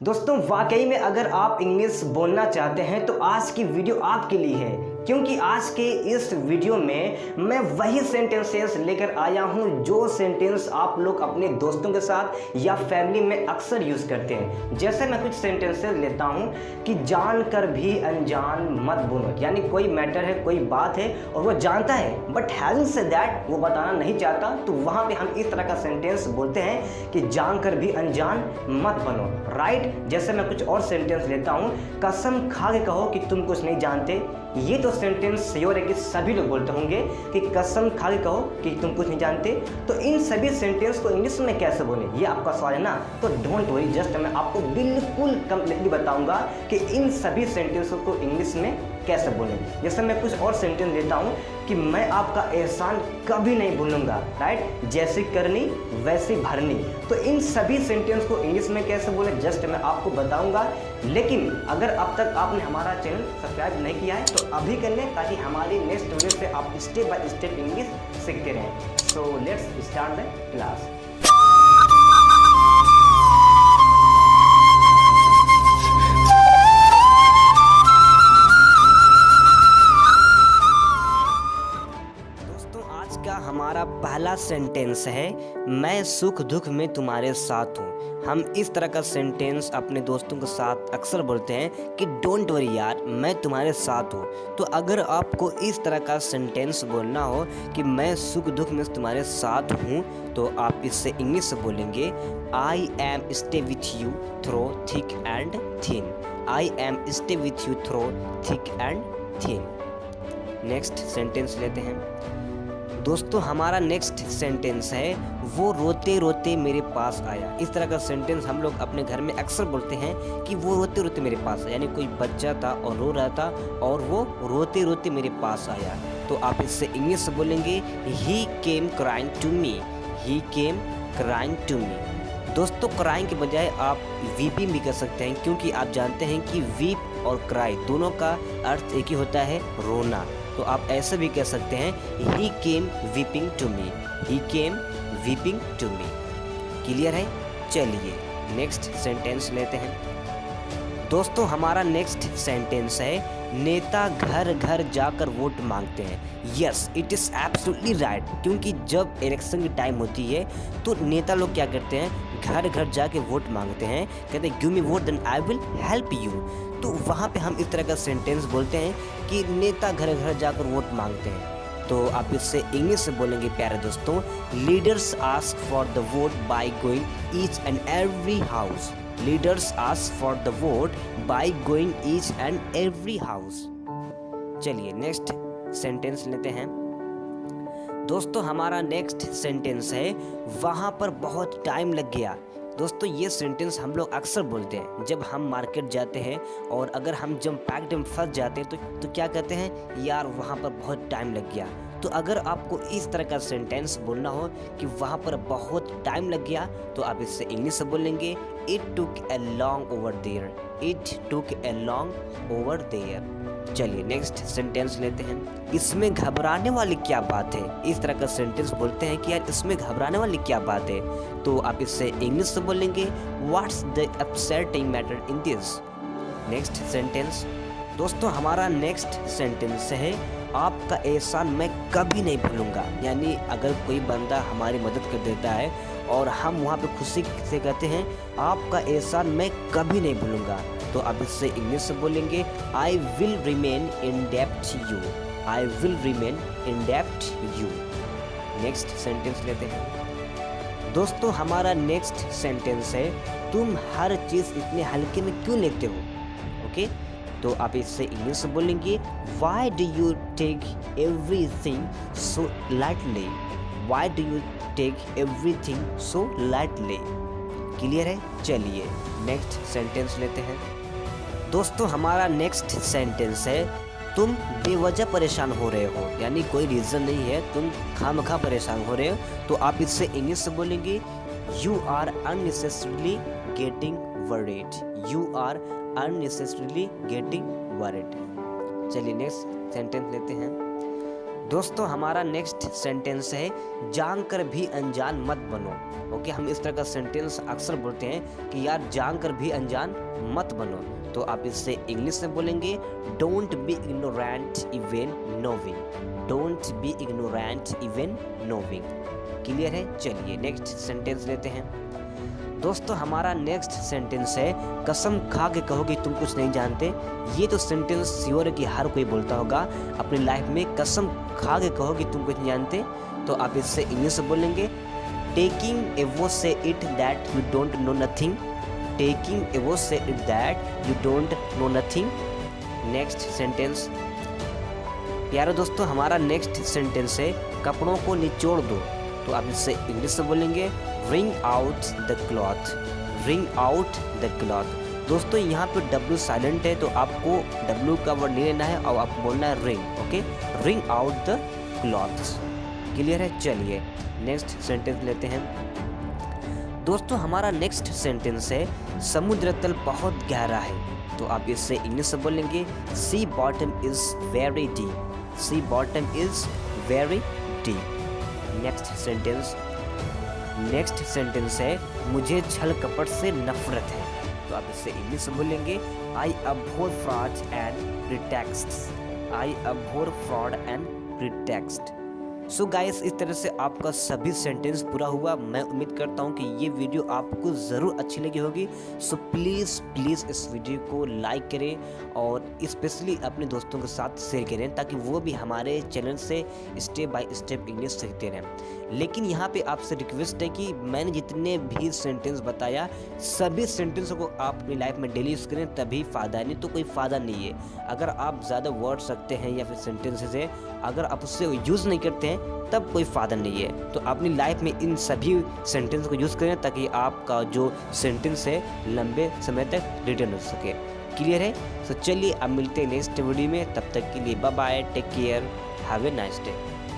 दोस्तों वाकई में अगर आप इंग्लिश बोलना चाहते हैं तो आज की वीडियो आपके लिए है, क्योंकि आज के इस वीडियो में मैं वही सेंटेंसेस लेकर आया हूं जो सेंटेंस आप लोग अपने दोस्तों के साथ या फैमिली में अक्सर यूज़ करते हैं। जैसे मैं कुछ सेंटेंसेस लेता हूं कि जानकर भी अनजान मत बोलो, यानी कोई मैटर है, कोई बात है और वो जानता है बट हैविंग सेड दैट वो बताना नहीं चाहता, तो वहाँ पे हम इस तरह का सेंटेंस बोलते हैं कि जानकर भी अनजान मत बनो, राइट। जैसे मैं कुछ और सेंटेंस लेता हूँ, कसम खा के कहो कि तुम कुछ नहीं जानते। ये तो सेंटेंस श्योर है कि सभी लोग बोलते होंगे कि कसम खा के कहो कि तुम कुछ नहीं जानते। तो इन सभी सेंटेंस को इंग्लिश में कैसे बोले, ये आपका सवाल है ना। तो डोंट वरी, जस्ट मैं आपको बिल्कुल कंप्लीटली बताऊंगा कि इन सभी सेंटेंसों को इंग्लिश में कैसे बोलें। जैसे मैं कुछ और सेंटेंस लेता हूँ कि मैं आपका एहसान कभी नहीं भूलूंगा, राइट। जैसी करनी वैसी भरनी। तो इन सभी सेंटेंस को इंग्लिश में कैसे बोले जस्ट मैं आपको बताऊंगा। लेकिन अगर अब तक आपने हमारा चैनल सब्सक्राइब नहीं किया है तो अभी कर लें, ताकि हमारी नेक्स्ट वीडियो से आप स्टेप बाय स्टेप इंग्लिश सीखते रहें। So let's start the class. हमारा पहला सेंटेंस है, मैं सुख दुख में तुम्हारे साथ हूँ। हम इस तरह का सेंटेंस अपने दोस्तों के साथ अक्सर बोलते हैं कि डोंट वरी यार, मैं तुम्हारे साथ हूँ। तो अगर आपको इस तरह का सेंटेंस बोलना हो कि मैं सुख दुख में तुम्हारे साथ हूँ, तो आप इससे इंग्लिश से बोलेंगे I am stay with you through thick and thin. I am stay with you through thick and thin. Next sentence लेते हैं दोस्तों। हमारा नेक्स्ट सेंटेंस है, वो रोते रोते मेरे पास आया। इस तरह का सेंटेंस हम लोग अपने घर में अक्सर बोलते हैं कि वो रोते रोते मेरे पास आया, यानी कोई बच्चा था और रो रहा था और वो रोते रोते मेरे पास आया। तो आप इससे इंग्लिश से बोलेंगे he came crying to me. He came crying to me. दोस्तों क्राइंग के बजाय आप वीपिंग भी कर सकते हैं, क्योंकि आप जानते हैं कि वीप और क्राई दोनों का अर्थ एक ही होता है, रोना। तो आप ऐसे भी कह सकते हैं he came weeping to me. He came weeping to me. Clear है? चलिए नेक्स्ट सेंटेंस लेते हैं दोस्तों। हमारा नेक्स्ट सेंटेंस है, नेता घर घर जाकर वोट मांगते हैं। Yes, it is absolutely right, क्योंकि जब इलेक्शन की टाइम होती है तो नेता लोग क्या करते हैं, घर घर जाके वोट मांगते हैं, कहते हैं give me vote then I will help you. तो वहाँ पे हम इस तरह का सेंटेंस बोलते हैं कि नेता घर घर जाकर वोट मांगते हैं। तो आप इससे इंग्लिश से बोलेंगे प्यारे दोस्तों, leaders ask for the vote by going each and every house. Leaders ask for the vote by going each and every house. चलिए नेक्स्ट सेंटेंस लेते हैं दोस्तों। हमारा नेक्स्ट सेंटेंस है, वहाँ पर बहुत टाइम लग गया। दोस्तों ये सेंटेंस हम लोग अक्सर बोलते हैं जब हम मार्केट जाते हैं और अगर हम जब पैक्ड में फंस जाते हैं तो क्या कहते हैं, यार वहाँ पर बहुत टाइम लग गया। तो अगर आपको इस तरह का सेंटेंस बोलना हो कि वहाँ पर बहुत टाइम लग गया, तो आप इससे इंग्लिश से बोलेंगे it took a long over there. It took a long over there. चलिए नेक्स्ट सेंटेंस लेते हैं, इसमें घबराने वाली क्या बात है। इस तरह का सेंटेंस बोलते हैं कि यार इसमें घबराने वाली क्या बात है। तो आप इससे इंग्लिश से बोलेंगे what's the upsetting matter in this. Next sentence दोस्तों। हमारा नेक्स्ट सेंटेंस है, आपका एहसान मैं कभी नहीं भूलूंगा। यानी अगर कोई बंदा हमारी मदद कर देता है और हम वहाँ पे खुशी से कहते हैं आपका एहसान मैं कभी नहीं भूलूंगा, तो आप इससे इंग्लिश से बोलेंगे I will remain in dept you. I will remain in dept you. Next sentence लेते हैं दोस्तों। हमारा नेक्स्ट सेंटेंस है, तुम हर चीज़ इतने हल्के में क्यों लेते हो। ओके, तो आप इससे इंग्लिश से बोलेंगे why do you take everything so lightly. Why do you take everything so lightly. Clear है? चलिए नेक्स्ट सेंटेंस लेते हैं दोस्तों। हमारा नेक्स्ट सेंटेंस है, तुम बेवजह परेशान हो रहे हो। यानी कोई रीज़न नहीं है, तुम खामखा परेशान हो रहे हो। तो आप इससे इंग्लिश से बोलेंगे you are unnecessarily getting worried. You are unnecessarily getting worried. चलिए नेक्स्ट सेंटेंस लेते हैं दोस्तों हमारा नेक्स्ट सेंटेंस है जानकर भी अनजान मत बनो। ओके, हम इस तरह का सेंटेंस अक्सर बोलते हैं कि यार जानकर भी अनजान मत बनो। तो आप इससे इंग्लिश में बोलेंगे don't be ignorant even नोविंग। Don't be ignorant even नोविंग। Clear है? चलिए नेक्स्ट सेंटेंस लेते हैं। दोस्तों हमारा नेक्स्ट सेंटेंस है कसम खा के कहो कि तुम कुछ नहीं जानते। ये तो सेंटेंस श्योर है कि हर कोई बोलता होगा अपनी लाइफ में, कसम खा के कहो कि तुम कुछ नहीं जानते। तो आप इससे इंग्लिश में बोलेंगे taking a vow say it that you don't know nothing. Taking a vow say it that you don't know nothing. Next sentence प्यारे दोस्तों हमारा नेक्स्ट सेंटेंस है कपड़ों को निचोड़ दो। तो आप इससे इंग्लिश में बोलेंगे ring out the cloth. Ring out the cloth. दोस्तों यहाँ पे W साइलेंट है तो आपको W का वर्ड नहीं लेना है और आपको बोलना है ring. Okay, ring out the clothes. Clear है? चलिए नेक्स्ट सेंटेंस लेते हैं। दोस्तों हमारा नेक्स्ट सेंटेंस है समुद्र तल बहुत गहरा है। तो आप इससे इंग्लिश में बोलेंगे sea bottom is very deep. Sea bottom is very deep. Next sentence है मुझे छल कपट से नफरत है। तो आप इससे इंग्लिश में बोलेंगे I abhor fraud and pretext. I abhor fraud and pretext. So guys इस तरह से आपका सभी सेंटेंस पूरा हुआ। मैं उम्मीद करता हूँ कि ये वीडियो आपको ज़रूर अच्छी लगी होगी। सो प्लीज़ इस वीडियो को लाइक करें और स्पेशली अपने दोस्तों के साथ शेयर करें ताकि वो भी हमारे चैनल से स्टेप बाय स्टेप इंग्लिश सीखते रहें। लेकिन यहाँ पे आपसे रिक्वेस्ट है कि मैंने जितने भी सेंटेंस बताया सभी सेंटेंसों को आप अपनी लाइफ में डेली यूज़ करें, तभी फ़ायदा है, नहीं तो कोई फ़ायदा नहीं है। अगर आप ज़्यादा वर्ड्स रखते हैं या फिर सेंटेंसेस है अगर आप उससे यूज़ नहीं करते हैं तब कोई फ़ायदा नहीं है। तो अपनी लाइफ में इन सभी सेंटेंस को यूज़ करें ताकि आपका जो सेंटेंस है लंबे समय तक रिटर्न हो सके। क्लियर है? तो चलिए अब मिलते हैं नेक्स्ट वीडियो में। तब तक के लिए bye bye, take care, have a nice day.